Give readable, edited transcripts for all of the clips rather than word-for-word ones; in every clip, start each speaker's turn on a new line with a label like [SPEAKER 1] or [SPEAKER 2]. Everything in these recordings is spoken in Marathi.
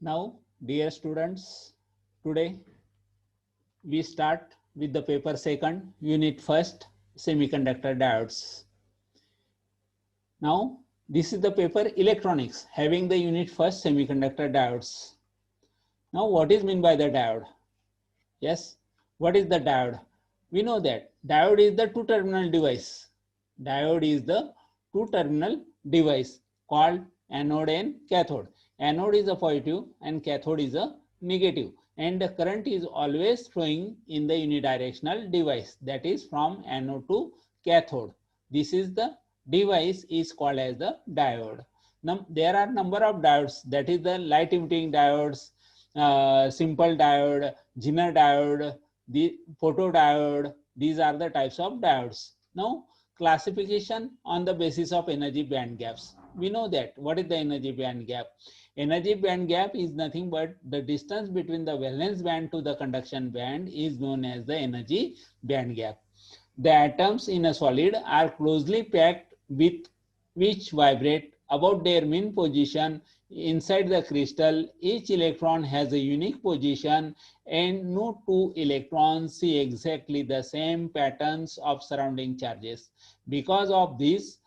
[SPEAKER 1] Now, dear students, today we start with the paper second, unit first, semiconductor diodes. Now, this is the paper electronics having the unit first, semiconductor diodes. Now, what is meant by the diode? Yes, what is the diode? We know that diode is the two-terminal device. Diode is the two-terminal device called anode and cathode. Anode is a positive and cathode is a negative, and the current is always flowing in the unidirectional device, that is from anode to cathode. This is the device is called as the diode. Now, there are number of diodes, that is the light emitting diodes, simple diode, Zener diode, the photodiode. These are the types of diodes. Now, classification on the basis of energy band gaps. We know that what is the energy band gap? Energy band gap is nothing but the distance between the valence band to the conduction band is known as the energy band gap. The atoms in a solid are closely packed with which vibrate about their mean position inside the crystal. Each electron has a unique position and no two electrons see exactly the same patterns of surrounding charges. Because of this,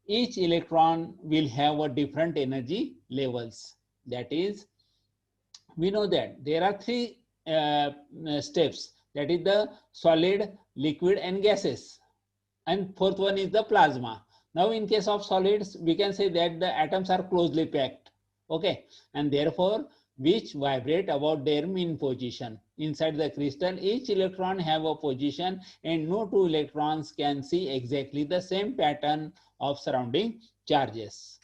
[SPEAKER 1] each electron will have a different energy levels. That is, we know that there are three steps, that is the solid, liquid and gases, and fourth one is the plasma. Now in case of solids, we can say that the atoms are closely packed, okay, and therefore which vibrate about their mean position inside the crystal. Each electron have a position and no two electrons can see exactly the same pattern of surrounding charges.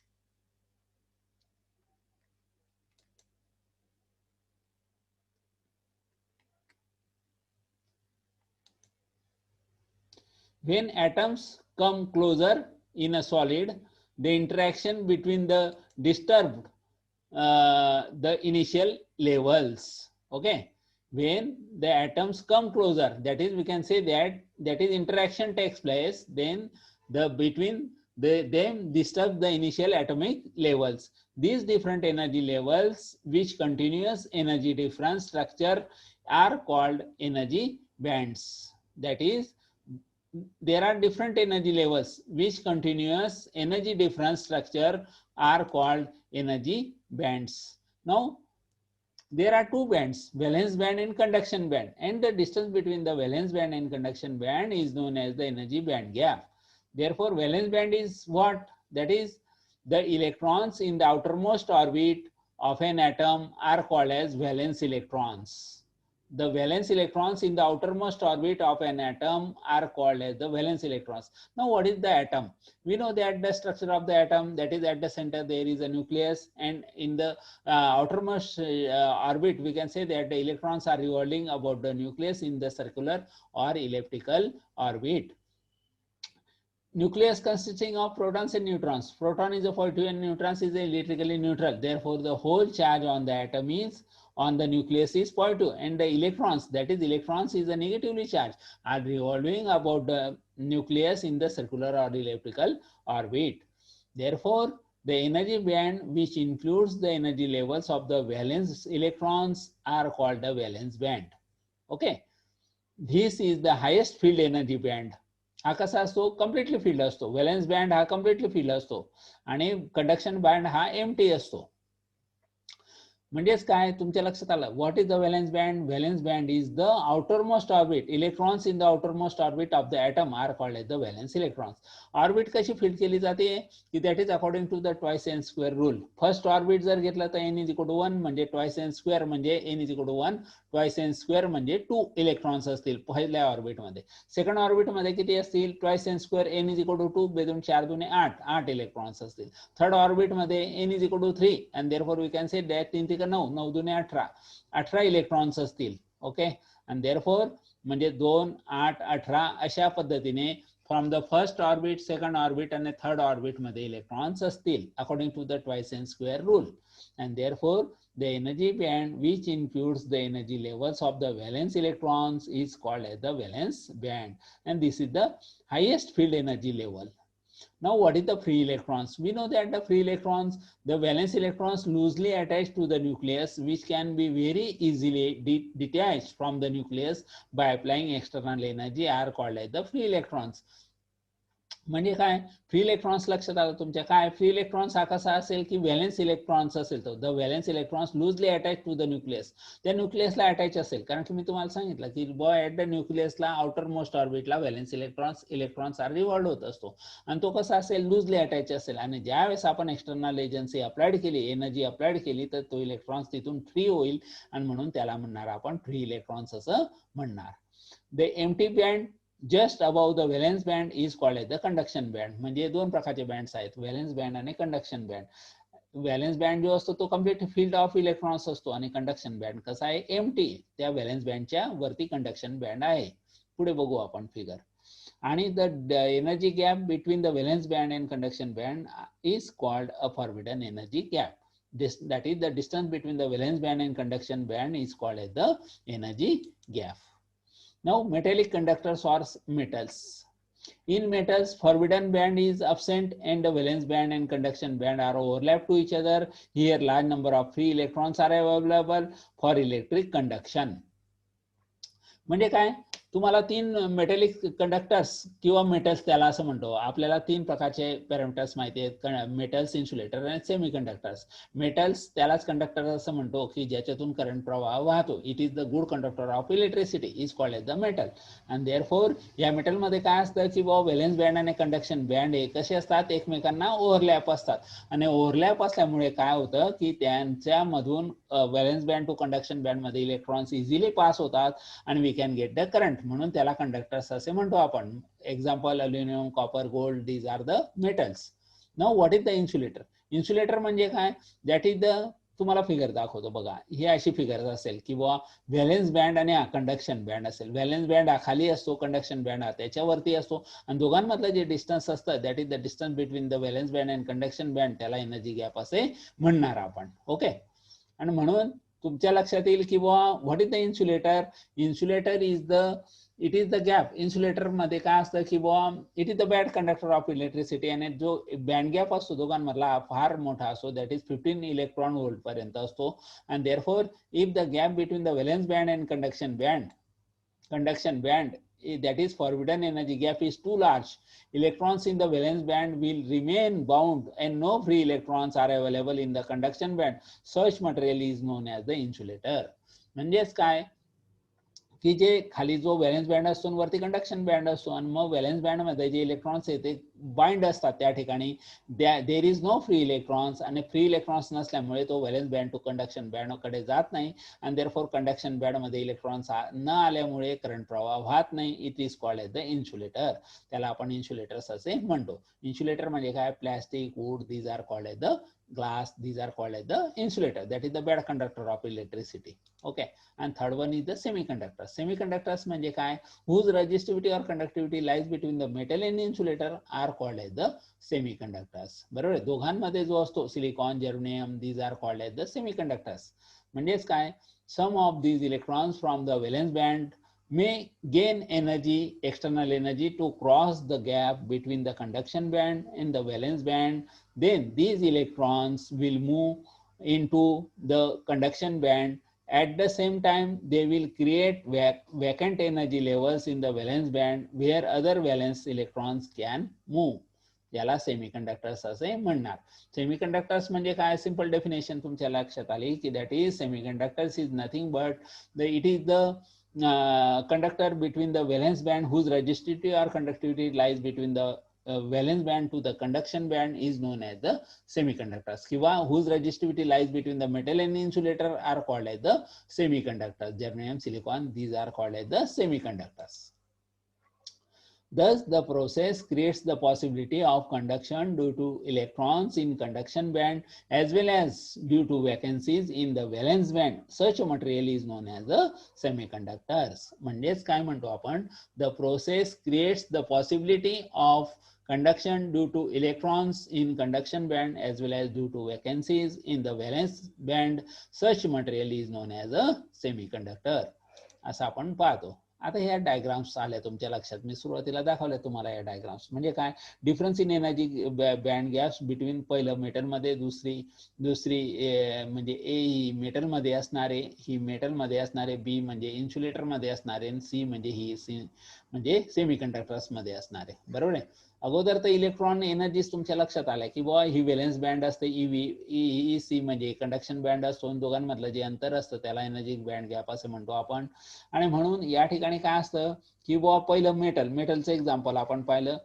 [SPEAKER 1] When atoms come closer in a solid, the interaction between the disturbed the initial levels. Okay, when the atoms come closer, that is, we can say that is interaction takes place, then the between them disturb the initial atomic levels. These different energy levels, which continuous energy difference structure, are called energy bands. That is, there are different energy levels which continuous energy difference structure are called energy bands. Now, there are two bands, valence band and conduction band, and the distance between the valence band and conduction band is known as the energy band gap. Therefore, valence band is what? That is, the electrons in the outermost orbit of an atom are called as valence electrons. The valence electrons in the outermost orbit of an atom are called as the valence electrons. Now, what is the atom? We know that the structure of the atom, that is, at the center there is a nucleus, and in the outermost orbit, we can say that the electrons are revolving about the nucleus in the circular or elliptical orbit. Nucleus consisting of protons and neutrons. Proton is a positive and neutrons is electrically neutral. Therefore, the whole charge on the atom is on the nucleus is positive, and the electrons, that is electrons is a negatively charged, are revolving about the nucleus in the circular or elliptical orbit. Therefore, the energy band which includes the energy levels of the valence electrons are called the valence band. Okay, this is the highest field energy band. हा कसा असतो? कम्प्लिटली फील्ड असतो. व्हॅलेन्स बँड हा कम्प्लिटली फील्ड असतो आणि कंडक्शन बँड हा एम्प्टी असतो. म्हणजेच काय तुमच्या लक्षात आलं? What is the valence band? Valence band is the outermost orbit. Electrons in the outermost orbit of the atom are called as the valence electrons. Orbit कशी फिल्ड केली जाते की that is according to the twice n square rule. First orbit जर घेतलं तर एन इज इक्वल टू 1 म्हणजे ट्वाइस एन स्क्वेअर म्हणजे n is equal to 1. Twice n square म्हणजे 2 इलेक्ट्रॉन्स असतील पहिल्या ऑर्बिटमध्ये. सेकंड ऑर्बिटमध्ये किती असतील? Twice n square n is equal to 2 बेदून 4 दुने 8 8 इलेक्ट्रॉन्स असतील. थर्ड ऑर्बिटमध्ये n is equal to 3 and therefore we can say that 3 3 9 9 दुने 18 18 इलेक्ट्रॉन्स असतील. ओके, अँड देअरफॉर म्हणजे 2 8 18 अशा पद्धतीने from the first orbit, second orbit आणि थर्ड ऑर्बिट मध्ये इलेक्ट्रॉन्स असतील according to the twice n square rule. And therefore the energy band which includes the energy levels of the valence electrons is called as the valence band, and this is the highest field energy level. Now, what is the free electrons? We know that the free electrons, the valence electrons loosely attached to the nucleus, which can be very easily detached from the nucleus by applying external energy, are called as the free electrons. म्हणजे काय, फ्री इलेक्ट्रॉन्स लक्षात आलं तुमच्या? काय फ्री इलेक्ट्रॉन्स हा कसा असेल की व्हॅलेन्स इलेक्ट्रॉन्स असेल, तो the valence electrons loosely attach to the nucleus, त्या न्यूक्लियसला अटॅच असेल. कारण की मी तुम्हाला सांगितलं की बॉय ऍट द न्यूक्लियसला आउटर मोस्ट ऑर्बिटला व्हॅलेन्स इलेक्ट्रॉन्स आर रिव्हॉल्व्ड होत असतो, आणि तो कसा असेल, लूजली अटॅच असेल. आणि ज्यावेळेस आपण एक्सटर्नल एजन्सी अप्लाइड केली, एनर्जी अप्लाइड केली, तर तो इलेक्ट्रॉन्स तिथून फ्री होईल, आणि म्हणून त्याला म्हणणार आपण फ्री इलेक्ट्रॉन्स असं म्हणणार. The empty band just above the valence band is called as the conduction band. म्हणजे दोन प्रकारचे बँड्स आहेत, व्हॅलेन्स बँड आणि कंडक्शन बँड. व्हॅलेन्स बँड जो असतो तो कम्प्लीट फील्ड ऑफ इलेक्ट्रॉन्स असतो, आणि कंडक्शन बँड कसा आहे, एम्प्टी, त्या व्हॅलेन्स बँडच्या वरती कंडक्शन बँड आहे. पुढे बघू आपण फिगर. आणि the energy gap between the valence band and conduction band is called a forbidden energy gap. that is the distance between the valence band and conduction band is called as the energy gap. Now, metallic conductors or metals. In metals, forbidden band is absent and the valence band and conduction band are overlapped to each other. Here, large number of free electrons are available for electric conduction. म्हणजे काय, तुम्हाला तीन मेटॅलिक कंडक्टर्स किंवा मेटल्स त्याला असं म्हणतो. आपल्याला तीन प्रकारचे पॅरामीटर्स माहिती आहेत, मेटल्स, इन्सुलेटर आणि सेमी कंडक्टर्स. मेटल्स त्यालाच कंडक्टर असं म्हणतो की ज्याच्यातून करंट प्रवाह वाहतो. It is the good conductor of electricity, is called as the metal. आणि देअरफॉर या मेटलमध्ये काय असतं की बाबा व्हॅलेन्स बँड आणि कंडक्शन बँड हे कसे असतात, एकमेकांना ओव्हरलॅप असतात. आणि ओव्हरलॅप असल्यामुळे काय होतं की त्यांच्यामधून valence band to conduction band मध्ये इलेक्ट्रॉन्स इझिली पास होतात, आणि we can get the current, म्हणून त्याला कंडक्टर्स असे म्हणतो आपण. Example aluminium, copper, gold, these are the metals. Now what is the insulator? Insulator म्हणजे काय, दॅट इज द, तुम्हाला फिगर दाखवतो बघा. ही अशी फिगर असेल की बुवा व्हॅलेन्स बँड आणि कंडक्शन बँड असेल. व्हॅलेन्स बँड हा खाली असतो, कंडक्शन बँड हा त्याच्यावरती असतो, आणि दोघांमधलं जे डिस्टन्स असतं that is the distance between the valence band and conduction band, त्याला एनर्जी गॅप असे म्हणणार आपण. ओके. आणि म्हणून तुमच्या लक्षात येईल की बुवा what is the insulator? Insulator is the, it is the gap. Insulator मध्ये काय असतं की बुवा it is the bad conductor of electricity, आणि जो बँड गॅप असतो दोघांमधला फार मोठा असतो, दॅट इज 15 इलेक्ट्रॉन व्होल्ट पर्यंत असतो. And therefore if the gap between the valence band and conduction band that is forbidden energy gap is too large, electrons in the valence band will remain bound and no free electrons are available in the conduction band. Such material is known as the insulator. म्हणजेच काय की जे खाली जो व्हॅलेन्स बँड असतो आणि वरती कंडक्शन बँड असतो, आणि मग व्हॅलेन्स बँड मध्ये जे इलेक्ट्रॉन्स आहेत ते बाइंड असतात त्या ठिकाणी, there is no free electrons, आणि फ्री इलेक्ट्रॉन्स नसल्यामुळे तो valence band to conduction band कडे जात नाही, आणि देअरफॉर कंडक्शन बँड मध्ये इलेक्ट्रॉन्स न आल्यामुळे करंट प्रवाह वाहत नाही. It is called as the insulator. त्याला आपण इन्सुलेटर्स असे म्हणतो. इन्सुलेटर म्हणजे काय, plastic, wood, these are called as the glass, these are called as the insulator, that is the bad conductor of electricity. Okay. And third one is the semiconductors. Semiconductors म्हणजे काय, whose resistivity or conductivity lies between the metal and insulator are called as the semiconductors. बरोबर. दोघांमध्ये जो असतो silicon, germanium, these are called as the semiconductors. म्हणजेच काय, some of these electrons from the valence band may gain energy, external energy, to cross the gap between the conduction band and the valence band. Then these electrons will move into the conduction band. At the same time, they will create vacant energy levels in the valence band where other valence electrons can move. याला सेमीकंडक्टर्स असे म्हणणार. सेमीकंडक्टर्स म्हणजे काय, सिंपल डेफिनेशन तुमच्या लक्षात आली की that is semiconductors is nothing but it is the conductor between the valence band whose resistivity or conductivity lies between the valence band to the conduction band is known as the semiconductors. Kiva whose resistivity lies between the metal and insulator are called as the semiconductors. Germanium, silicon, these are called as the semiconductors. Thus, the process creates the possibility of conduction due to electrons in conduction band as well as due to vacancies in the valence band. Such a material is known as the semiconductors. म्हणजेच काय म्हणतो आपण, the process creates the possibility of conduction due to electrons in conduction band as well as due to vacancies in the valence band. Such material is known as a semiconductor. असं आपण पाहतो. आता ह्या डायग्राम्स आल्या तुमच्या लक्षात, मी सुरुवातीला दाखवल्या तुम्हाला या डायग्राम्स. म्हणजे काय, difference in energy band gaps between पहिलं मेटलमध्ये, दुसरी म्हणजे ए ही मेटलमध्ये असणारे, ही मेटलमध्ये असणारे, बी म्हणजे इन्सुलेटरमध्ये असणारे, सी म्हणजे ही म्हणजे सेमीकंडक्टर्समध्ये असणारे. बरोबर आहे. अगोदर तर इलेक्ट्रॉन एनर्जी तुमच्या लक्षात आल्या की बुवा ही व्हॅलेन्स बँड असते, ई सी म्हणजे कंडक्शन बँड असतो, दोघांमधलं जे अंतर असतं त्याला एनर्जी बँड गॅप असं म्हणतो आपण. आणि म्हणून या ठिकाणी काय असतं की बुवा पहिलं मेटलचं एक्झाम्पल आपण पाहिलं.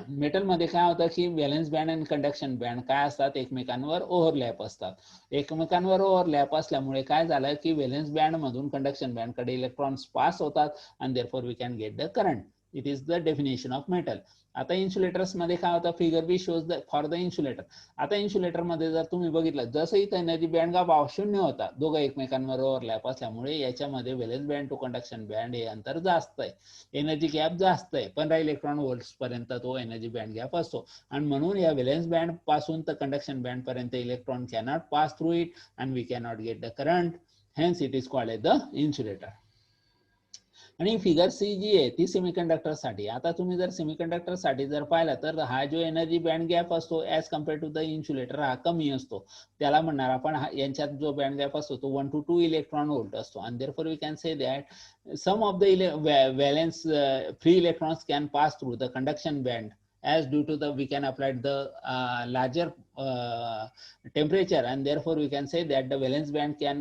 [SPEAKER 1] मेटल मध्ये काय होतं की व्हॅलेन्स बँड आणि कंडक्शन बँड काय असतात, एकमेकांवर ओव्हरलॅप असतात. एकमेकांवर ओव्हरलॅप असल्यामुळे काय झालं की व्हॅलेन्स बँड मधून कंडक्शन बँड कडे इलेक्ट्रॉन्स पास होतात आणि therefore we can get the current. It is the definition of metal. आता इन्सुलेटर्स मध्ये काय होतं, figure B shows the for the insulator. आता इन्सुलेटर मध्ये जर तुम्ही बघितलं, जसं इथं एनर्जी बँड गॅप 0 होता, दोघं एकमेकांवर ओव्हरलॅप असल्यामुळे याच्यामध्ये valence band to conduction band हे अंतर जास्त आहे, एनर्जी गॅप जास्त आहे, 15 इलेक्ट्रॉन व्होल्ट्स पर्यंत तो एनर्जी बँड गॅप असतो. आणि म्हणून या व्हॅलेन्स बँड पासून तर कंडक्शन बँड पर्यंत electron cannot pass through it and we cannot get the current, hence it is called as the insulator. आणि फिगर सी जी आहे ती सेमीकंडक्टर साठी. आता तुम्ही जर सेमीकंडक्टर साठी जर पाहिला तर हा जो एनर्जी बँड गॅप असतो as compare to the insulator हा कमी असतो. त्याला म्हणणार आपण यांच्यात जो बँड गॅप असतो तो 1 to 2 इलेक्ट्रॉन व्होल्ट असतो. आणि therefore we can say that some of the valence free electrons can pass through the conduction band as due to the we can apply the larger temperature, and therefore we can say that the valence band can,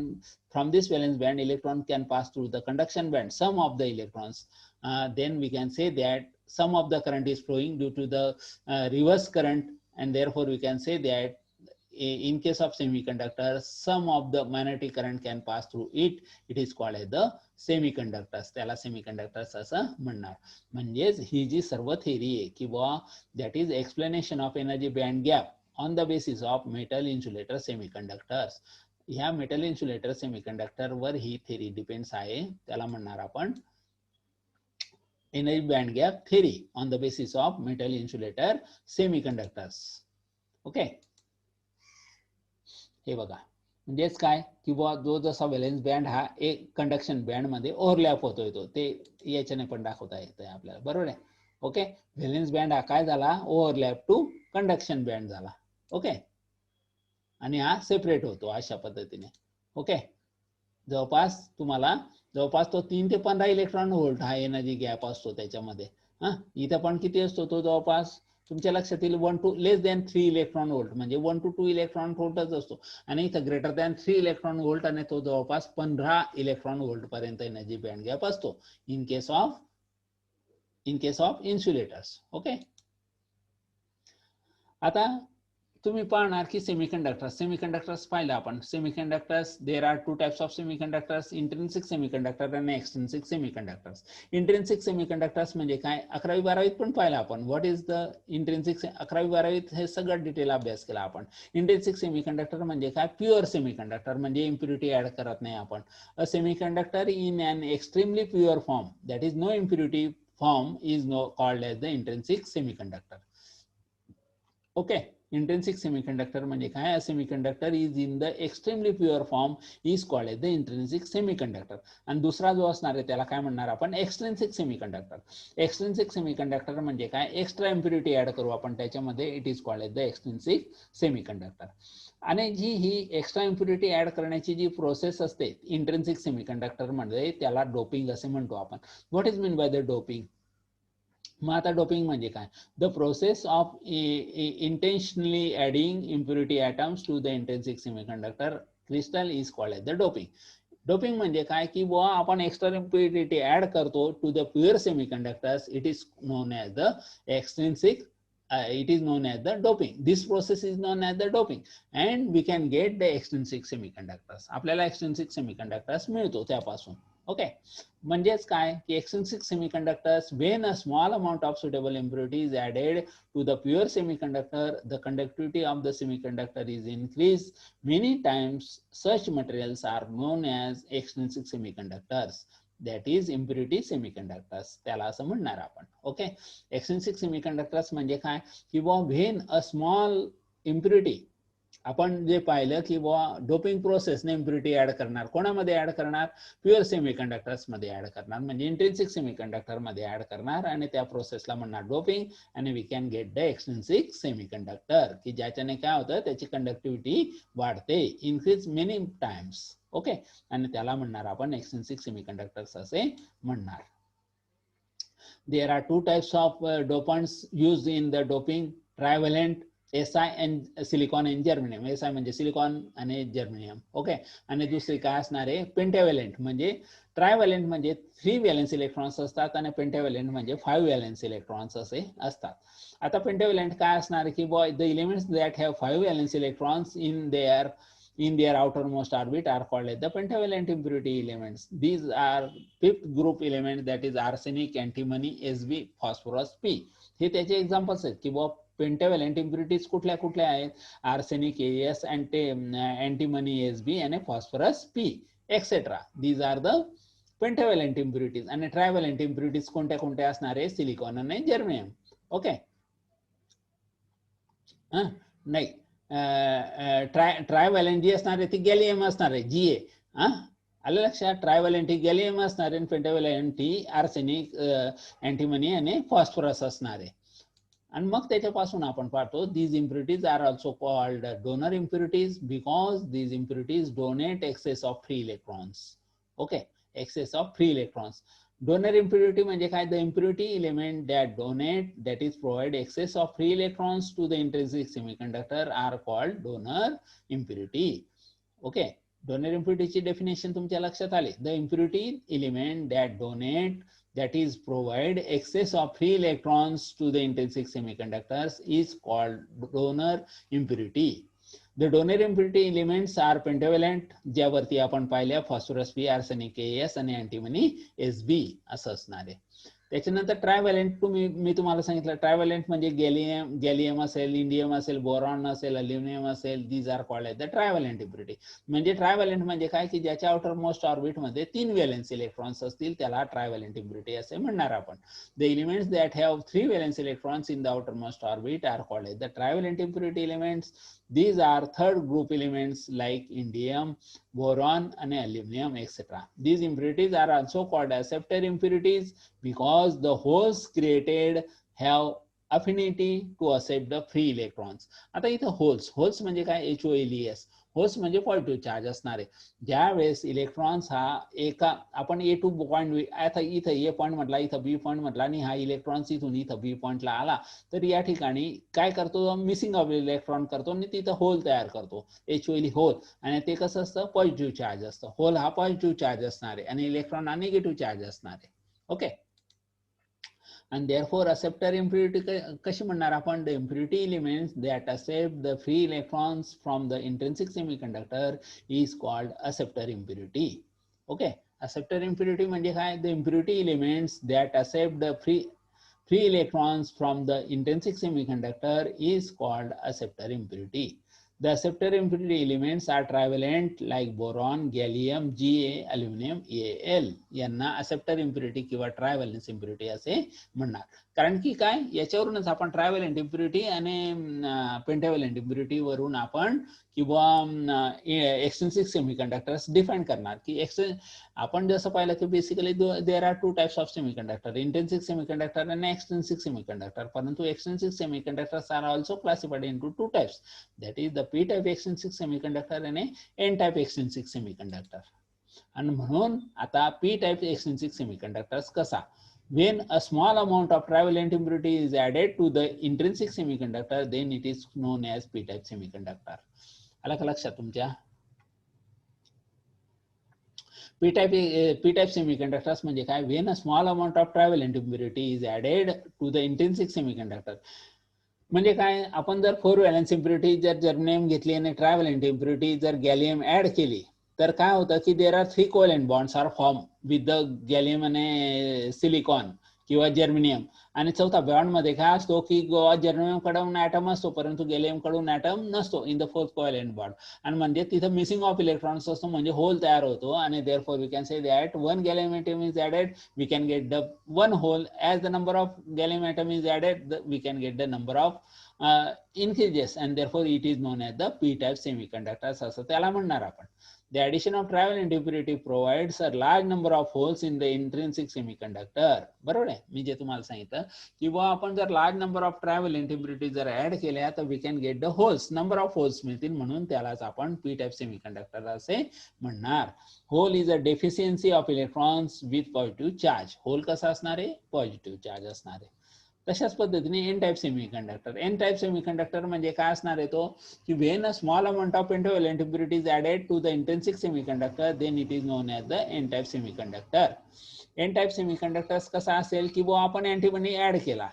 [SPEAKER 1] from this valence band electron can pass through the conduction band, some of the electrons. Then we can say that some of the current is flowing due to the reverse current, and therefore we can say that in case of semiconductors some of the magnetic current can pass through it. It is called as the semiconductors. त्याला semiconductors असं म्हणणार. म्हणजेच ही जी सर्व थेरी आहे किंवा that is explanation of energy band gap on the basis of metal insulator semiconductors. ह्या मेटल इन्सुलेटर सेमीकंडक्टर वर ही थेरी डिपेंड्स आहे, त्याला म्हणणार आपण energy band gap theory on the basis of metal insulator semiconductors. Okay, हे बघा म्हणजेच काय की बुवा जो जसा व्हॅलेन्स बँड हा एक कंडक्शन बँड मध्ये ओव्हरलॅप होतोय तो ते याच्याने पण दाखवता येतंय आपल्याला. बरोबर आहे. ओके, व्हॅलेन्स बँड हा काय झाला, ओव्हरलॅप टू कंडक्शन बँड झाला. ओके, आणि हा सेपरेट होतो अशा पद्धतीने. ओके, जवळपास तो 3 ते 15 इलेक्ट्रॉन व्होल्ट हा एनर्जी गॅप असतो त्याच्यामध्ये. इथं पण किती असतो तो, जवळपास तुमच्या लक्षात येईल 1 to less than 3 electron volt म्हणजे 1 to 2 इलेक्ट्रॉन व्होल्टच असतो. आणि इथं ग्रेटर दॅन 3 इलेक्ट्रॉन व्होल्ट आणि तो जवळपास 15 इलेक्ट्रॉन व्होल्ट पर्यंत एनर्जी बँड गॅप असतो in case of insulators. Okay, आता तुम्ही पाहणार की सेमीकंडक्टर्स पाहिलं आपण. Semiconductors there are 2 types of semiconductors, intrinsic semiconductor आणि एक्सट्रिन्सिक सेमीकंडक्टर्स. इंट्रिन्सिक सेमीकंडक्टर्स म्हणजे काय, 11वी 12वीत पण पाहिलं आपण. व्हॉट इज द इंट्रिन्सिक, 11वी 12वीत हे सगळं डिटेल अभ्यास केला आपण. इंट्रिन्सिक सेमीकंडक्टर म्हणजे काय, प्युअर सेमीकंडक्टर म्हणजे इम्प्युरिटी ऍड करत नाही आपण. A semiconductor in an extremely pure form that is no impurity form is called as the intrinsic semiconductor. Okay, intrinsic semiconductor म्हणजे काय, semiconductor is in the extremely pure form is called as the intrinsic semiconductor. आणि दुसरा जो असणार आहे त्याला काय म्हणणार आपण, एक्सट्रिन्सिक सेमीकंडक्टर. एक्सट्रिन्सिक सेमीकंडक्टर म्हणजे काय, एक्स्ट्रा इम्प्युरिटी ऍड करू आपण त्याच्यामध्ये, it is called as the extrinsic semiconductor. आणि ही एक्स्ट्रा इम्प्युरिटी ऍड करण्याची जी प्रोसेस असते इंट्रिन्सिक सेमीकंडक्टर मध्ये त्याला डोपिंग असे म्हणतो आपण. What is mean by the doping. मग आता डोपिंग म्हणजे काय, the process of intentionally adding impurity atoms to the intrinsic semiconductor crystal is called as the doping. Doping म्हणजे काय की बुवा आपण एक्स्ट्रा इम्प्युरिटी ऍड करतो to the pure semiconductors, it is known as the extrinsic, it is known as the doping. This process is known as the doping and we can get the extrinsic semiconductors. आपल्याला extrinsic semiconductors मिळतो त्यापासून. ओके, म्हणजेच काय की extrinsic semiconductors, when a small amount of suitable impurity is added to the pure semiconductor, the conductivity of the semiconductor is increased. Many times such materials are known as extrinsic semiconductors, that is impurity semiconductors. त्याला असं म्हणणार आपण. ओके, एक्सट्रिन्सिक सेमीकंडक्टर्स म्हणजे काय की व्हेन अ स्मॉल impurity आपण जे पाहिलं की डोपिंग प्रोसेसने इम्प्युरिटी ऍड करणार, कोणामध्ये ऍड करणार, प्युअर सेमीकंडक्टर्स मध्ये ऍड करणार, म्हणजे इंट्रिन्सिक सेमीकंडक्टर मध्ये ऍड करणार आणि त्या प्रोसेसला म्हणणार डोपिंग. आणि we can get the extrinsic semiconductor, की ज्याच्याने काय होतं, त्याची कंडक्टिव्हिटी वाढते, इन्क्रीज मेनी टाइम्स. ओके, आणि त्याला म्हणणार आपण एक्सट्रिन्सिक सेमीकंडक्टर्स असे म्हणणार. There are two types of dopants used in the doping: trivalent SI and silicon and germanium. SI म्हणजे सिलिकॉन आणि जर्मेनियम. ओके, आणि दुसरी काय असणार आहे, पेंटाव्हॅलेंट. म्हणजे ट्रायव्हॅलेंट म्हणजे 3 व्हॅलेन्स इलेक्ट्रॉन्स असतात आणि पेंटाव्हॅलेंट म्हणजे 5 व्हॅलेन्स इलेक्ट्रॉन्स असे असतात. आता पेंटाव्हॅलेंट काय असणार की the elements that have 5 valence electrons in their outermost orbit are called as the pentavalent impurity elements. These are fifth group element, that is arsenic, antimony, Sb, phosphorus, P. हे त्याचे एक्झाम्पल्स आहेत की पेंटाव्हॅलेंट इम्प्युरिटीज कुठल्या कुठल्या आहेत, आर्सेनिक AS, अँटीमनी Sb आणि phosphorus P etcetera. These are the pentavalent impurities. आणि ट्रायव्हॅलेंट इम्प्युरिटीज कोणत्या कोणत्या असणार आहे, सिलिकॉन आणि जर्मेनियम. ओके, नाही, ट्रायव्हॅलेंट जी असणार आहे ती गॅलियम असणार आहे, Ga. आलं लक्षात, ट्रायव्हॅलेंट ही गॅलियम असणार आहे, पेंटाव्हॅलेंट ही आर्सेनिक, अँटीमनी आणि फॉस्फरस असणार आहे. आणि मग त्याच्यापासून आपण पाहतो, these impurities are also called donor impurities because these impurities donate excess of free electrons. Okay, excess of free electrons. Donor impurity म्हणजे काय, the impurity element that donate, that is provide excess of free electrons to the intrinsic semiconductor are called donor impurity. Okay, donor impurity ची डेफिनेशन तुमच्या लक्षात आली. The impurity element that donate, that is provide excess of free electrons to the intrinsic semiconductors is called donor impurity. The donor impurity elements are pentavalent, ज्यावरती आपण पाहिल्या फॉस्फरस P, आर्सेनिक AS आणि अँटीमनी Sb असं असणार आहे. त्याच्यानंतर ट्रायव्हॅलेंट, मी तुम्हाला सांगितलं ट्रायव्हॅलेंट म्हणजे गॅलियम असेल, इंडियम असेल, बोरॉन असेल, अल्युमिनियम असेल, these are called as the trivalent impurity. म्हणजे ट्रायव्हॅलेंट म्हणजे काय की ज्याच्या आउटर मोस्ट ऑर्बिट मध्ये 3 व्हॅलेन्स इलेक्ट्रॉन्स असतील त्याला ट्रायव्हॅलेंट इम्प्युरिटी असे म्हणणार आपण. The elements that have 3 valence electrons in the outermost orbit are called as the trivalent impurity elements. These are third group elements like indium, boron and aluminum, etc. These impurities are also called acceptor impurities because the holes created have affinity to accept the free electrons. आता इथं होल्स म्हणजे काय, HOLES. होल्स म्हणजे पॉझिटिव्ह चार्ज असणारे. ज्या वेळेस इलेक्ट्रॉन्स हा एका, आपण A2 पॉईंट, आता इथं A पॉईंट म्हटला, इथं B पॉईंट म्हटला आणि हा इलेक्ट्रॉन्स इथून इथं B पॉईंटला आला, तर या ठिकाणी काय करतो, मिसिंग ऑफ इलेक्ट्रॉन करतो आणि तिथं होल तयार करतो, HOL होल. आणि ते कसं असतं, पॉझिटिव्ह चार्ज असतं. होल हा पॉझिटिव्ह चार्ज असणार आहे आणि इलेक्ट्रॉन हा निगेटिव्ह चार्ज असणार आहे. Okay, and therefore acceptor impurity कशी म्हणणार आपण, the impurity elements that accept the free electrons from the intrinsic semiconductor is called acceptor impurity. Okay, acceptor impurity म्हणजे काय, the impurity elements that accept the free electrons from the intrinsic semiconductor is called acceptor impurity. The acceptor impurity elements are trivalent like boron, gallium, Ga, aluminum, Al. यांना acceptor impurity किंवा trivalence impurity असे म्हणणार. कारण की काय, याच्यावरूनच आपण ट्रायव्हॅलेंट इम्प्युरिटी आणि पेंटाव्हॅलेंट इम्प्युरिटी वरून आपण किंवा एक्सट्रिन्सिक सेमीकंडक्टर्स डिफाइन करणार. की आपण जसं पाहिलं की basically there are 2 types of semiconductor, intrinsic semiconductor आणि एक्सट्रिन्सिक सेमीकंडक्टर. परंतु extrinsic semiconductors are also classified into 2 types, that is the P type extrinsic semiconductor आणि N type extrinsic semiconductor. आणि म्हणून आता P type extrinsic semiconductors कसा, when a small amount of trivalent impurity is added to the intrinsic semiconductor, then it is known as P type semiconductor. आला का लक्षात तुमच्या? P type semiconductors म्हणजे काय, when a small amount of trivalent impurity is added to the intrinsic semiconductor. म्हणजे काय, आपण जर 4 व्हॅलेन्स इम्प्युरिटी जर जर्मेनियम घेतली आणि ट्रायव्हॅलेंट इम्प्युरिटी जर गॅलियम ऍड केली, तर काय होतं की there are 3 covalent bonds are form with the gallium आणि सिलिकॉन किंवा जर्मेनियम. आणि चौथा बॉन्ड मध्ये काय असतो की जर्मेनियम कडून ऍटम असतो परंतु गॅलियम कडून ऍटम नसतो in the 4th covalent bond. आणि म्हणजे तिथं मिसिंग ऑफ इलेक्ट्रॉन्स असतो, म्हणजे होल तयार होतो. आणि therefore we can say that 1 gallium atom is added, we can get the 1 hole. As the number of gallium atom is added, we can get the number of increases and therefore it is known as the p-type semiconductors असं त्याला म्हणणार आपण. The addition of travel impurity provides a large number of holes in the intrinsic semiconductor. बरोबर आहे. मी जे तुम्हाला सांगितलं की बुवा आपण जर large number of travel impurity जर ऍड केल्या तर we can get the holes, number of holes मिळतील, म्हणून त्यालाच आपण p-type semiconductor असे म्हणणार. Hole is a deficiency of electrons with positive charge. Hole कसा असणार आहे? पॉझिटिव्ह चार्ज असणार आहे. तशाच पद्धतीने N type semiconductor. N type semiconductor म्हणजे काय असणार आहे तो की when a small amount of pentavalent impurity is added to the intrinsic semiconductor then it is known as the N type semiconductor. N type semiconductors कसा असेल की बुवा आपण अँटीमनी ऍड केला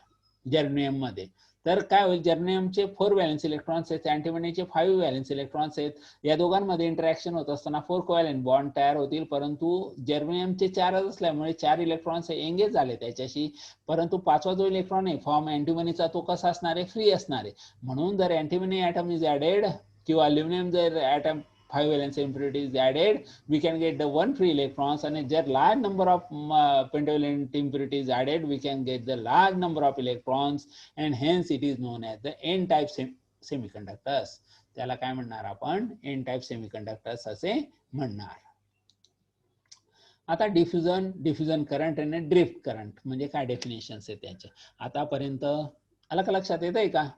[SPEAKER 1] जर्मेनियम मध्ये तर काय होईल, जर्मेनियमचे 4 व्हॅलेन्स इलेक्ट्रॉन्स आहेत, अँटीमनीचे 5 व्हॅलेन्स इलेक्ट्रॉन्स आहेत. या दोघांमध्ये इंटरॅक्शन होत असताना 4 कोव्हॅलेंट बॉन्ड तयार होतील, परंतु जर्मेनियमचे 4 असल्यामुळे 4 इलेक्ट्रॉन्स एंगेज झाले त्याच्याशी, परंतु 5वा जो इलेक्ट्रॉन आहे फॉर्म अँटीमनीचा तो कसा असणार आहे? फ्री असणार आहे. म्हणून जर अँटीमनी ॲटम इज ॲडेड किंवा अल्युमिनियम जर item 5 valence impurity is added, we can get the 1 free electrons, and if large number of pentavalent impurity is added, we can get the large number of electrons, and hence it is known as the n-type semiconductors. त्याला काय म्हणणार आपण? n-type semiconductors असे म्हणणार. आता डिफ्युजन करंट आणि ड्रिफ्ट करंट म्हणजे काय डेफिनेशन्स आहेत त्याचे आतापर्यंत आला का? लक्षात येत आहे का?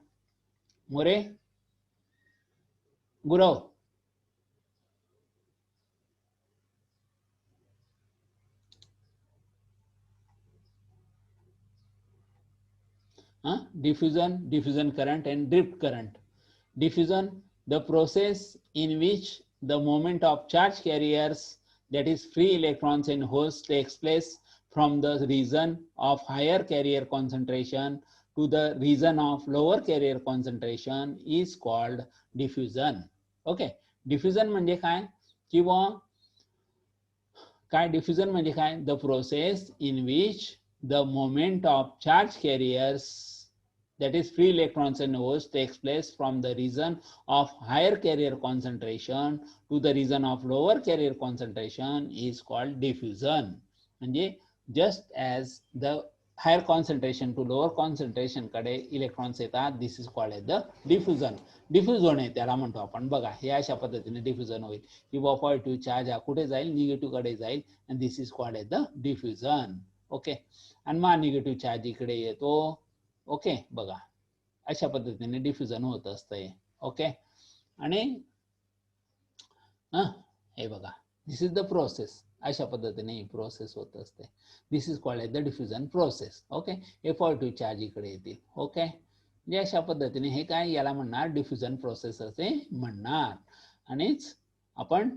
[SPEAKER 1] More, Gurav, diffusion current and drift current. Diffusion, the process in which the movement of charge carriers, that is free electrons and holes, takes place from the region of higher carrier concentration to the region of lower carrier concentration is called diffusion. Okay, diffusion म्हणजे काय किंवा काय? diffusion म्हणजे काय? The process in which the movement of charge carriers, that is free electrons and holes, takes place from the region of higher carrier concentration to the region of lower carrier concentration is called diffusion. म्हणजे just as the higher concentration to lower concentration कडे इलेक्ट्रॉन्स येतात, this is called as the diffusion. Diffuse होणे त्याला म्हणतो आपण. बघा हे अशा पद्धतीने डिफ्युजन होईल किंवा पॉझिटिव्ह चार्ज हा कुठे जाईल? निगेटिव्ह कडे जाईल, and this is called as the diffusion. Okay, आणि मग निगेटिव्ह चार्ज इकडे येतो. ओके, बघा अशा पद्धतीने डिफ्युजन होत असतंय. ओके, आणि हे बघा दिस इज द प्रोसेस. अशा पद्धतीने ही प्रोसेस होत असते. This is called as the diffusion process. Okay, हे पॉझिटिव्ह चार्ज इकडे येतील. ओके, म्हणजे अशा पद्धतीने हे काय याला म्हणणार? डिफ्युजन प्रोसेस असे म्हणणार. आणिच आपण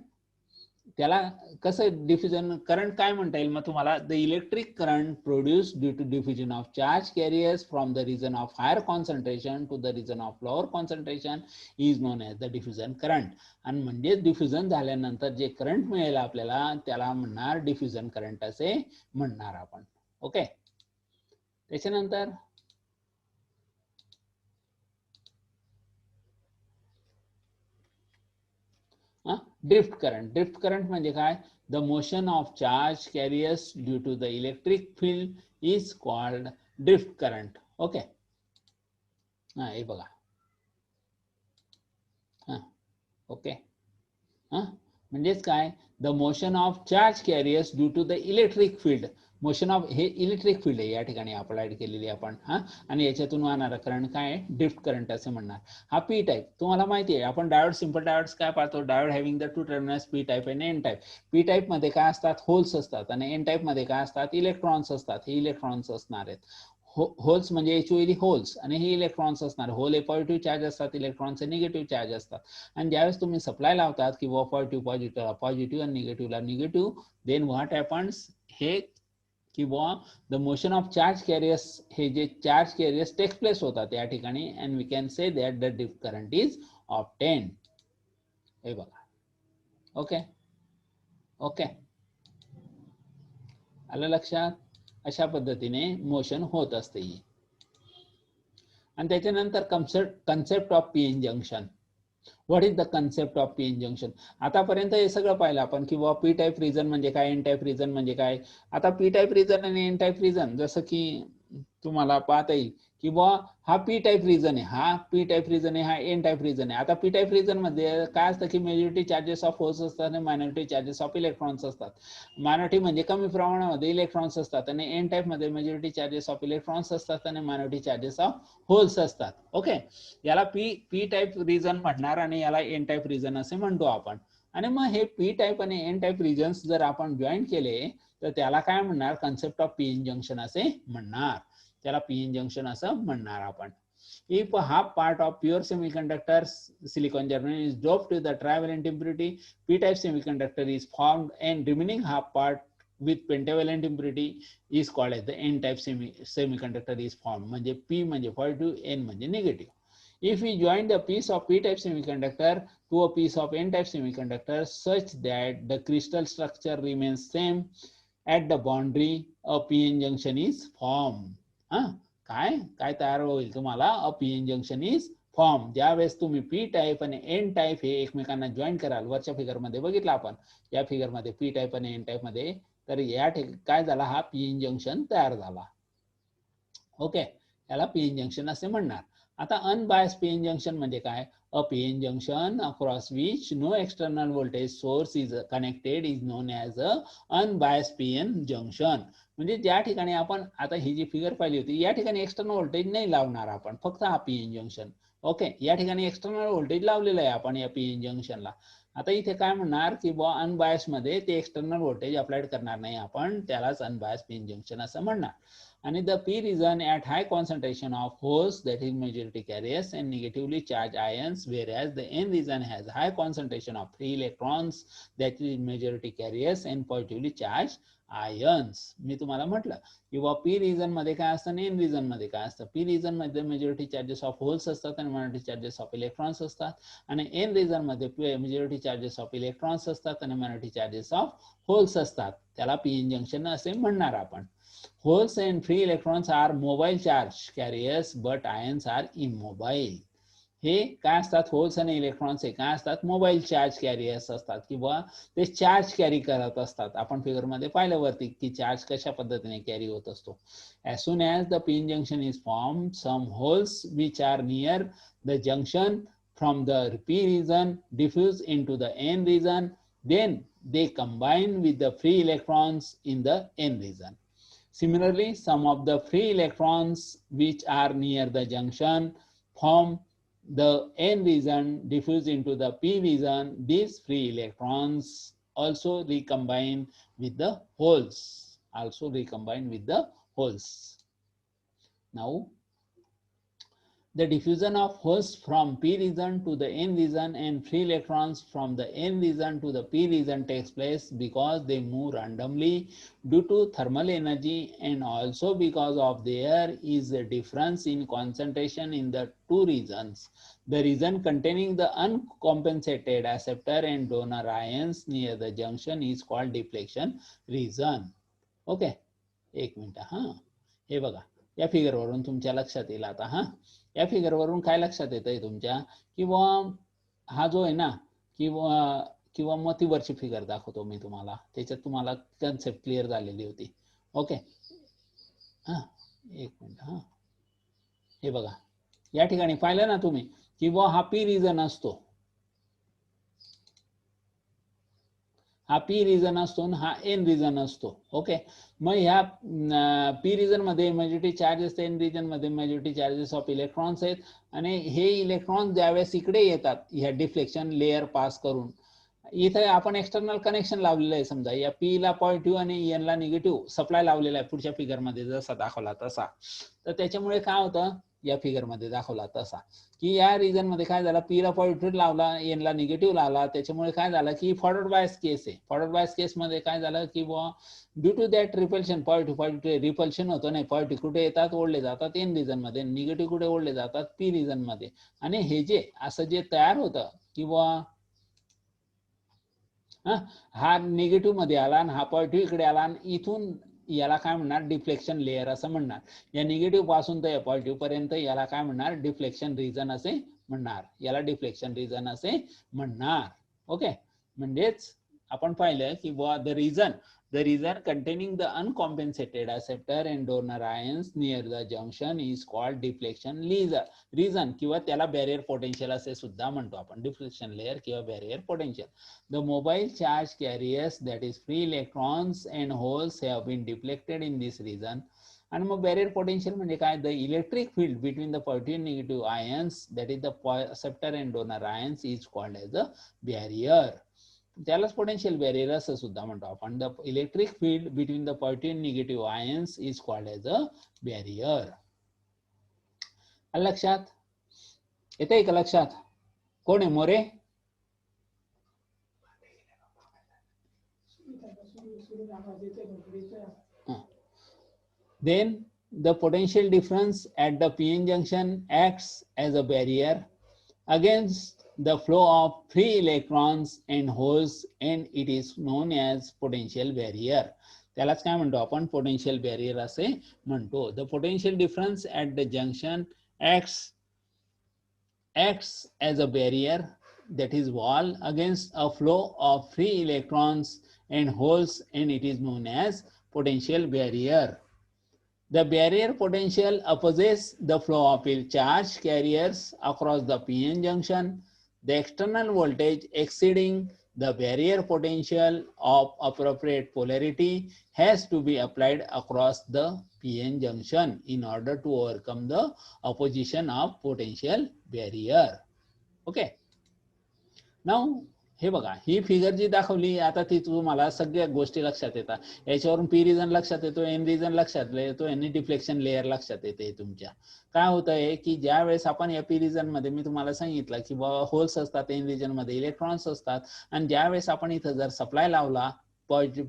[SPEAKER 1] त्याला कसं डिफ्युजन करंट काय म्हणता येईल मग तुम्हाला? The electric current produce due to diffusion of charge carriers from the region of higher concentration to the region of lower concentration is known as the diffusion current. आणि म्हणजे डिफ्युजन झाल्यानंतर जे करंट मिळेल आपल्याला त्याला म्हणणार डिफ्युजन करंट असे म्हणणार आपण. ओके, त्याच्यानंतर ड्रिफ्ट करंट. ड्रिफ्ट करंट म्हणजे काय? The motion of charge carriers due to the electric field is called drift current. Okay, हे बघा. ओके, म्हणजेच काय? The motion of charge carriers due to the electric field. Motion of हे इलेक्ट्रिक फील्ड आहे या ठिकाणी अप्लाइड केलेली आपण. आणि याच्यातून वाहणारा करंट काय? ड्रिफ्ट करंट असे म्हणणार. हा पी टाईप तुम्हाला माहिती आहे. आपण डायोड, सिंपल डायोड्स काय पाहतो? Diode having the 2 terminals P type आणि एन टाईप. पी टाईप मध्ये काय असतात? होल्स असतात, आणि एन टाईप मध्ये काय असतात? इलेक्ट्रॉन्स असतात. हे इलेक्ट्रॉन्स असणार आहेत. होल्स म्हणजे HOL होल्स, आणि हे इलेक्ट्रॉन्स असणार. होल हे पॉझिटिव्ह चार्ज असतात, इलेक्ट्रॉन्स हे निगेटिव्ह चार्ज असतात. आणि ज्यावेळेस तुम्ही सप्लाय लावतात किंवा पॉझिटिव्ह आणि निगेटिव्हला निगेटिव्ह, देन व्हॉट हॅपन्स? हे किंवा the motion of charge carriers, हे जे चार्ज कॅरियर्स टेक्स प्लेस होतात या ठिकाणी, and we can say that the drift current is obtained. हे बघा. ओके, ओके, आलं लक्षात? अशा पद्धतीने मोशन होत असते. आणि त्याच्यानंतर concept of P N junction. What is the concept of P N junction? आतापर्यंत हे सगळं पाहिलं आपण किंवा पी टाईप रिजन म्हणजे काय, एन टाईप रिजन म्हणजे काय. आता पी टाईप रिजन आणि एन टाईप रिजन जसं की तुम्हाला पाहता येईल की बुवा हा पी टाईप रिजन आहे, हा पी टाईप रिजन आहे, हा एन टाईप रिजन आहे. आता पी टाईप रिजन मध्ये काय असतं की मेजॉरिटी चार्जेस ऑफ होल्स असतात आणि मायनॉरिटी चार्जेस ऑफ इलेक्ट्रॉन्स असतात. मायनॉरिटी म्हणजे कमी प्रमाणामध्ये इलेक्ट्रॉन्स असतात आणि एन टाईप मध्ये मेजॉरिटी चार्जेस ऑफ इलेक्ट्रॉन्स असतात आणि मायनॉरिटी चार्जेस ऑफ होल्स असतात. ओके, याला पी टाईप रिजन म्हणणार आणि याला एन टाईप रिजन असे म्हणतो आपण. आणि मग हे पी टाईप आणि एन टाईप रिजन्स जर आपण जॉईन केले तर त्याला काय म्हणणार, concept of P N junction असे म्हणणार. त्याला पी एन जंक्शन असं म्हणणार आपण. If a half part of pure semiconductor silicon germanium is doped to the trivalent impurity, p-type semiconductor is formed and remaining half part with pentavalent impurity is called as the n-type semiconductor is formed. म्हणजे p म्हणजे positive, n म्हणजे negative. If we join the piece of p-type semiconductor to a piece of n-type semiconductor such that the crystal structure remains same at the boundary, a p-n junction is formed. काय काय तयार होईल तुम्हाला, a P N junction is form. ज्यावेळेस तुम्ही पी टाईप आणि एन टाईप हे एकमेकांना जॉईन कराल, वरच्या फिगर मध्ये बघितलं आपण, या फिगर मध्ये पी टाईप आणि एन टाईप मध्ये, तर या काय झाला, हा पी एन जंक्शन तयार झाला. ओके, याला पी एन जंक्शन असे म्हणणार. आता अनबायस पी एन जंक्शन म्हणजे काय, a P N junction across which no external voltage source is connected is known as a unbias P N junction. म्हणजे ज्या ठिकाणी आपण आता ही जी फिगर पाहिली होती, या ठिकाणी एक्सटर्नल व्होल्टेज नाही लावणार आपण, फक्त हा पी एन जंक्शन. ओके, या ठिकाणी एक्सटर्नल व्होल्टेज लावलेलं आहे आपण या पी एन जंक्शनला. आता इथे काय म्हणणार की बुवा अनबायस मध्ये ते एक्सटर्नल व्होल्टेज अप्लाइड करणार नाही आपण, त्यालाच अनबायस पी एन जंक्शन असं म्हणणार. आणि the p region at high concentration of holes, that is majority carriers and negatively charged ions, whereas the n region has high concentration of free electrons, that is majority carriers and positively charged ions. मी तुम्हाला म्हटलं किंवा p region मध्ये काय असतं आणि n region मध्ये काय असतं. p region मध्ये मेजॉरिटी चार्जेस ऑफ होल्स असतात आणि मायनॉरिटी चार्जेस ऑफ इलेक्ट्रॉन्स असतात, आणि n region मध्ये मेजॉरिटी चार्जेस ऑफ इलेक्ट्रॉन्स असतात आणि मायनॉरिटी चार्जेस ऑफ होल्स असतात. त्याला p n जंक्शन असे म्हणणार आपण. Holes and free electrons are mobile charge carriers, but ions are immobile. हे काय असतात, होल्स आणि इलेक्ट्रॉन्स हे काय असतात, मोबाईल चार्ज कॅरियर्स असतात किंवा ते चार्ज कॅरी करत असतात. आपण फिगर मध्ये पाहिलं वरती की चार्ज कशा पद्धतीने कॅरी होत असतो. As soon as the p junction is formed, some holes which are near the junction from the p region diffuse into the n region, then they combine with the free electrons in the n region. Similarly, some of the free electrons which are near the junction form the n region diffuse into the p region. These free electrons also recombine with the holes. Now, the diffusion of holes from p region to the n region and free electrons from the n region to the p region takes place because they move randomly due to thermal energy, and also because of there is a difference in concentration in the two regions. The region containing the uncompensated acceptor and donor ions near the junction is called deflection region. Okay, एक मिनिट. हे बघा, या फिगर वरून तुमच्या लक्षात येईल आता. या फिगर वरून काय लक्षात येतंय तुमच्या, किंवा हा जो आहे ना, किंवा मग ती वरची फिगर दाखवतो मी तुम्हाला, त्याच्यात तुम्हाला कन्सेप्ट क्लिअर झालेली होती. ओके, एक मिनिट. हे बघा, या ठिकाणी पाहिलं ना तुम्ही किंवा हा पी रिजन असतो, हा पी रिजन असतो आणि हा एन रिजन असतो. ओके, मग ह्या पी रिजन मध्ये मेजॉरिटी चार्जेस, एन रिजन मध्ये मेजॉरिटी चार्जेस ऑफ इलेक्ट्रॉन्स आहेत, आणि हे इलेक्ट्रॉन ज्यावेळेस इकडे येतात ह्या डिफ्लेक्शन लेअर पास करून, इथे आपण एक्सटर्नल कनेक्शन लावलेलं आहे. समजा या पी ला पॉझिटिव्ह आणि एन ला निगेटिव्ह सप्लाय लावलेला आहे, पुढच्या फिगर मध्ये जसा दाखवला तसा. तर त्याच्यामुळे काय होतं, या फिगर मध्ये दाखवला तसा, की या रिजन मध्ये काय झालं, पी ला पॉझिटिव्ह लावला, एन ला निगेटिव्ह लावला, त्याच्यामुळे काय झालं की फॉरवर्ड बायस केस आहे. फॉरवर्ड बायस केस मध्ये काय झालं की due to that repulsion, positive repulsion होतं, नाही पॉझिटिव्ह कुठे येतात, ओढले जातात एन रिजन मध्ये, निगेटिव्ह कुठे ओढले जातात, पी रिजन मध्ये. आणि हे जे असं जे तयार होतं किंवा हा निगेटिव्ह मध्ये आला आणि हा पॉझिटिव्ह इकडे आला, आणि इथून याला काय म्हणणार, डिफ्लेक्शन लेअर असं म्हणणार. या निगेटिव्ह पासून तर या पॉझिटिव्ह पर्यंत याला काय म्हणणार, डिफ्लेक्शन रिजन असे म्हणणार. याला डिफ्लेक्शन रिजन असे म्हणणार. ओके, म्हणजेच आपण पाहिलं की the region containing the uncompensated acceptor and donor ions near the junction is called deflection region किंवा त्याला barrier potential असे सुद्धा म्हणतो आपण, deflection layer किंवा barrier potential. The mobile charge carriers, that is free electrons and holes, have been deflected in this region. आणि मग barrier potential म्हणजे काय? The electric field between the positive and negative ions, that is the acceptor and donor ions, is called as a barrier. त्यालाच पोटेन्शियल बॅरियर असं सुद्धा म्हणतो आपण. The electric field between the positive negative ions is called as a barrier. लक्षात येते का? लक्षात कोण आहे? More. Then the potential difference at the PN junction acts as a barrier against the flow of free electrons and holes, and it is known as potential barrier. त्यालाच काय म्हणतो आपण? पोटेन्शियल बॅरियर असे म्हणतो. The potential difference at the junction acts as a barrier, that is wall, against a flow of free electrons and holes, and it is known as potential barrier. The barrier potential opposes the flow of charge carriers across the PN junction. The external voltage exceeding the barrier potential of appropriate polarity has to be applied across the PN junction in order to overcome the opposition of potential barrier. Okay. Now हे बघा, ही फिगर जी दाखवली आता ती तुम्हाला सगळ्या गोष्टी लक्षात येतात. याच्यावरून पी रिजन लक्षात येतो, एन रिजन लक्षात येतो, एन डिफ्लेक्शन लेअर लक्षात येते. तुमच्या काय होत आहे की ज्या वेळेस आपण या पी रिजन मध्ये मी तुम्हाला सांगितलं की बाबा होल्स असतात, एन रिजन मध्ये इलेक्ट्रॉन्स असतात, आणि ज्या वेळेस आपण इथं जर सप्लाय लावला,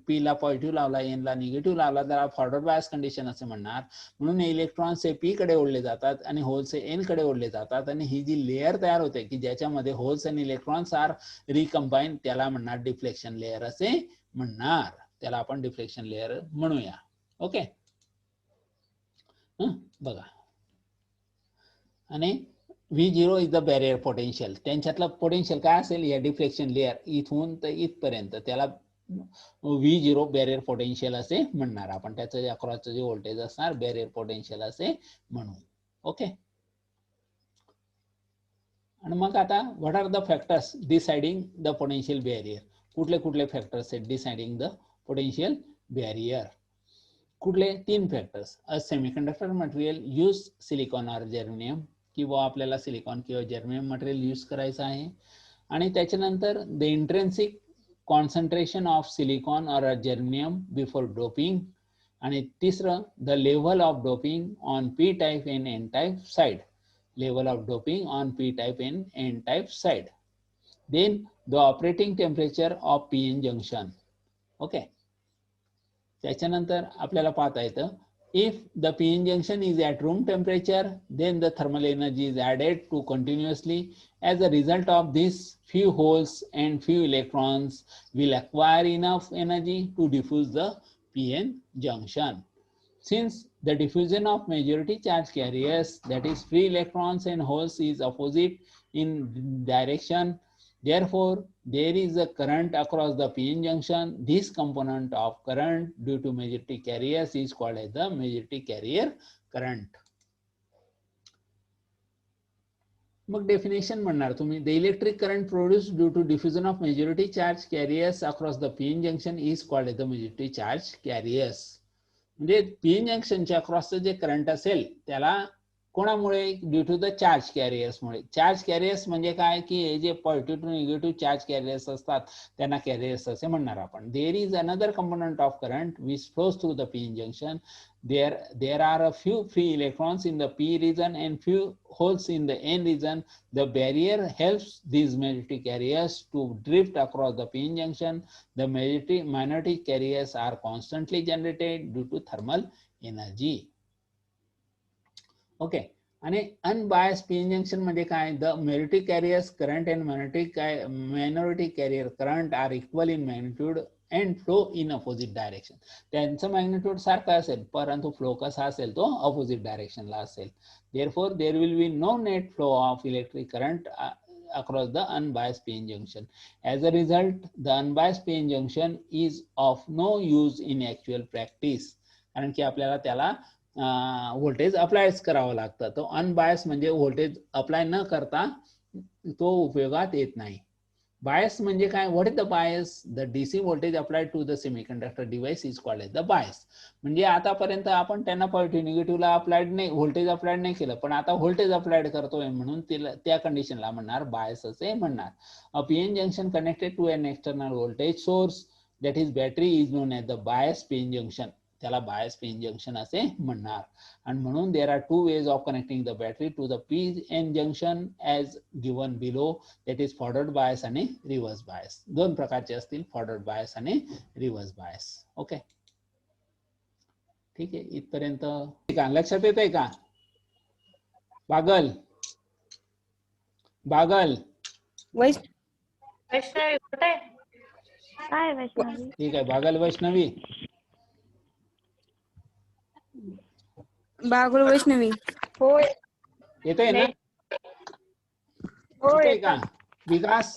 [SPEAKER 1] पी ला पॉझिटिव्ह लावला, एन ला निगेटिव्ह लावला, तर फॉरवर्ड बायस कंडिशन असे म्हणणार. म्हणून इलेक्ट्रॉन्स हे पी कडे ओढले जातात आणि होल्स हे एन कडे ओढले जातात, आणि ही जी लेअर तयार होते की ज्याच्यामध्ये होल्स आणि इलेक्ट्रॉन्स आर रिकंबाईन, त्याला म्हणणार डिफ्लेक्शन लेअर असे म्हणणार. त्याला आपण डिफ्लेक्शन लेअर म्हणूया. ओके. बघा, आणि V0 is the barrier potential. त्यांच्यातलं पोटेन्शियल काय असेल या डिफ्लेक्शन लेअर इथून तर इथपर्यंत, त्याला V0 बॅरियर पोटेन्शियल असे म्हणणार आपण. त्याचं अक्रॉसचं जे व्होल्टेज असणार बॅरियर पोटेन्शियल असे म्हणू. ओके. आणि मग आता what are the factors deciding the potential barrier? कुठले कुठले फॅक्टर्स आहेत डिसाइडिंग द पोटेन्शियल बॅरियर? कुठले? 3 factors. A semiconductor material use silicon or germanium, किंवा आपल्याला सिलिकॉन किंवा जर्मेनियम मटेरियल यूज करायचं आहे. आणि त्याच्यानंतर the intrinsic concentration of silicon or a germanium before doping. आणि तिसरं, the level of doping on p-type and n-type side. Level of doping on p-type and n-type side. Then the operating temperature of PN junction. Okay. त्याच्यानंतर आपल्याला पाहता येतं, if the PN junction is at room temperature, then the thermal energy is added to continuously. As a result of this, few holes and few electrons will acquire enough energy to diffuse the PN junction. Since the diffusion of majority charge carriers, that is free electrons and holes, is opposite in direction, therefore there is a current across the PN junction. This component of current due to majority carriers is called as the majority carrier current. मग डेफिनेशन म्हणणार तुम्ही, the electric current produce due to diffusion of majority charge carriers across the PN junction is called as the majority charge carriers. म्हणजे पीएन जंक्शनच्या अक्रॉसचं जे करंट असेल त्याला कोणामुळे? ड्यू टू द चार्ज कॅरियर्समुळे. चार्ज कॅरियर्स म्हणजे काय की हे जे positive to negative charge carriers असतात त्यांना कॅरियर्स असे म्हणणार आपण. There is another component of current which flows through the PN junction. There are a few free electrons in the P region and few holes in the N region. The barrier helps these majority carriers to drift across the PN junction. The minority carriers are constantly generated due to thermal energy. Okay. आणि unbiased PN junction मध्ये काय? The majority carriers current and minority carrier current are equal in magnitude and flow in opposite direction. त्यांचं मॅग्निट्यूड सारखं असेल परंतु फ्लो कसा असेल तो ऑपोजिट डायरेक्शनला असेल. Therefore there will be no net flow of electric current across the unbiased PN junction. As a result, the unbiased PN junction is of no use in actual practice. कारण की आपल्याला त्याला व्होल्टेज अप्लायच करावं लागतं. तो अनबायस म्हणजे व्होल्टेज अप्लाय न करता तो उपयोगात येत नाही. बायस म्हणजे काय? What is the bias? The DC voltage applied to the semiconductor device is called as the bias. म्हणजे आतापर्यंत आपण त्यांना पॉझिटिव्ह निगेटिव्हला अप्लाइड नाही, व्होल्टेज अप्लाइड नाही केलं, पण आता व्होल्टेज अप्लाइड करतोय म्हणून त्या कंडिशनला म्हणणार बायस असे म्हणणार. A PN junction connected to an external voltage source that is battery is known as the bias PN junction. त्याला बायस पीएन जंक्शन असे म्हणणार. आणि म्हणून there are two ways of connecting the battery to the PN junction as given below, that is forward bias आणि रिव्हर्स बायस. दोन प्रकारचे असतील, फॉरवर्ड बायस आणि रिव्हर्स बायस. ओके, ठीक आहे. इथपर्यंत लक्षात येत आहे का? बागल बागल
[SPEAKER 2] वैष्णवी कुठे काय? वैष्णवी
[SPEAKER 1] ठीक आहे. बागल वैष्णवी,
[SPEAKER 3] बागुल वैष्णवी.
[SPEAKER 2] होय
[SPEAKER 1] येतंय ना?
[SPEAKER 2] होय
[SPEAKER 1] येतंय का? विकास,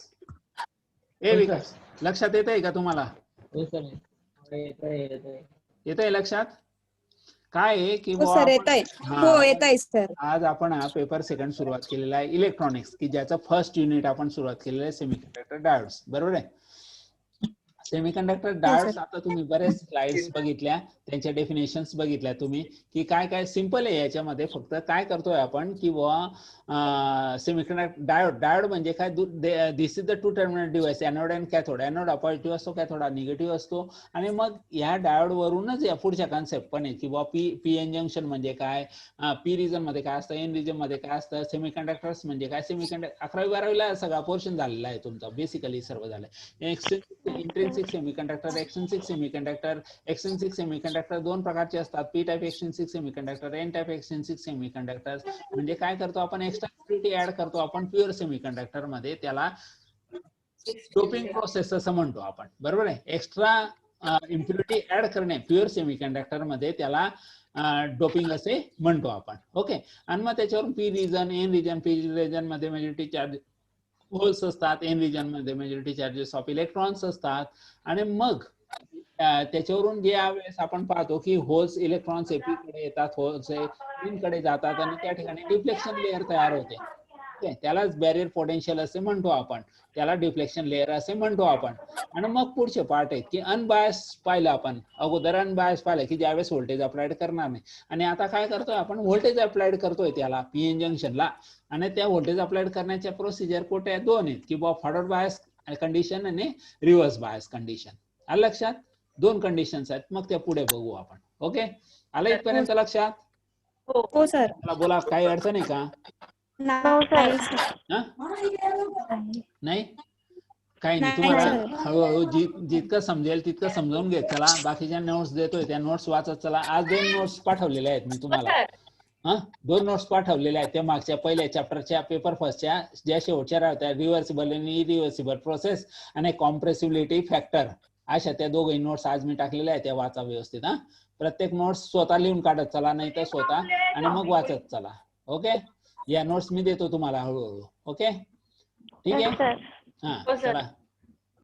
[SPEAKER 1] ए विकास, लक्षात येतंय का तुम्हाला? येतंय लक्षात? काय आहे की
[SPEAKER 3] हो सर येतंय. हो येतंय सर.
[SPEAKER 1] आज आपण हा पेपर सेकंड सुरुवात केलेला आहे इलेक्ट्रॉनिक्स, की ज्याचं फर्स्ट युनिट आपण सुरुवात केलेलं आहे सेमीकंडक्टर डायोड्स. बरोबर आहे? सेमीकंडक्टर डायोड्स आता तुम्ही बरेच स्लाइड्स बघितल्या, त्यांच्या डेफिनेशन्स बघितल्या तुम्ही, की काय काय सिंपल आहे याच्यामध्ये. फक्त काय करतोय आपण की सेमीकंडक्टर डायोड म्हणजे काय? This is the two terminal device, anode and cathode. Anode positive असतो, कॅथोड निगेटिव्ह असतो. आणि मग या डायोड वरूनच या पुढच्या कॉन्सेप्ट पण आहे की पीएन जंक्शन म्हणजे काय, पी रिजन मध्ये काय असतं, एन रिजन मध्ये काय असतं, सेमीकंडक्टर्स म्हणजे काय. सेमीकंडक्टर 11वी-12वीला सगळा पोर्शन झालेला आहे तुमचा, बेसिकली सर्व झालंय. Intrinsic semiconductor, extrinsic semiconductor. Extrinsic semiconductor दोन प्रकारचे असतात, P type extrinsic semiconductor, N type extrinsic semiconductor. म्हणजे काय करतो आपण? एक्स्ट्रा इम्प्युरिटी ऍड करतो आपण प्युअर सेमीकंडक्टर मध्ये, त्याला डोपिंग प्रोसेस असं म्हणतो आपण. बरोबर आहे? एक्स्ट्रा इम्प्युरिटी ऍड करणे प्युअर सेमीकंडक्टर मध्ये त्याला डोपिंग असे म्हणतो आपण. ओके, आणि मग त्याच्यावरून P region, N region, P region मध्ये मेजॉरिटी चार्ज होल्स असतात, एन रिजन मध्ये मेजॉरिटी चार्जेस ऑफ इलेक्ट्रॉन्स असतात. आणि मग त्याच्यावरून ज्या वेळेस आपण पाहतो की होल्स इलेक्ट्रॉन्स एपी कडे येतात, होल्स एन कडे जातात आणि त्या ठिकाणी डिफ्लेक्शन लेअर तयार होते. त्यालाच बॅरियर पोटेन्शियल असे म्हणतो आपण, त्याला डिफ्लेक्शन लेअर असे म्हणतो आपण. आणि मग पुढचे पार्ट आहेत की अनबायस पाहिलं आपण अगोदर, अनबायस पाहिलं की ज्यावेळेस व्होल्टेज अप्लाइड करणार नाही. आणि आता काय करतोय आपण? व्होल्टेज अप्लाइड करतोय त्याला पीएन जंक्शनला. आणि त्या व्होल्टेज अप्लाइड करण्याच्या प्रोसिजर कुठे आहेत? दोन आहेत, की फॉरवर्ड बायस कंडिशन आणि रिव्हर्स बायस कंडिशन. आलं लक्षात? दोन कंडिशन्स आहेत, मग त्या पुढे बघू आपण. ओके, आलं इथपर्यंत लक्षात?
[SPEAKER 3] हो सर.
[SPEAKER 1] मला बोला, काही अडचण आहे का? नाही, काही नाही. तुम्हाला हळूहळू जितकं समजेल तितकं समजावून घेत चला. बाकीच्या नोट्स देतोय त्या नोट्स वाचत चला. आज 2 नोट्स पाठवलेल्या आहेत मी तुम्हाला. 2 नोट्स पाठवलेल्या आहेत त्या मागच्या पहिल्या चॅप्टरच्या पेपर फर्स्टच्या, ज्या शेवटच्या राहत्या रिव्हर्सिबल आणि इरिव्हर्सिबल प्रोसेस आणि कॉम्प्रेसिबिलिटी फॅक्टर, अशा त्या दोघही नोट्स आज मी टाकलेल्या आहेत, त्या वाचा व्यवस्थित. प्रत्येक नोट्स स्वतः लिहून काढत चला, नाही तर स्वतः, आणि मग वाचत चला. ओके, या नोट्स मी देतो तुम्हाला हळूहळू. ओके, ठीक आहे. हा चला.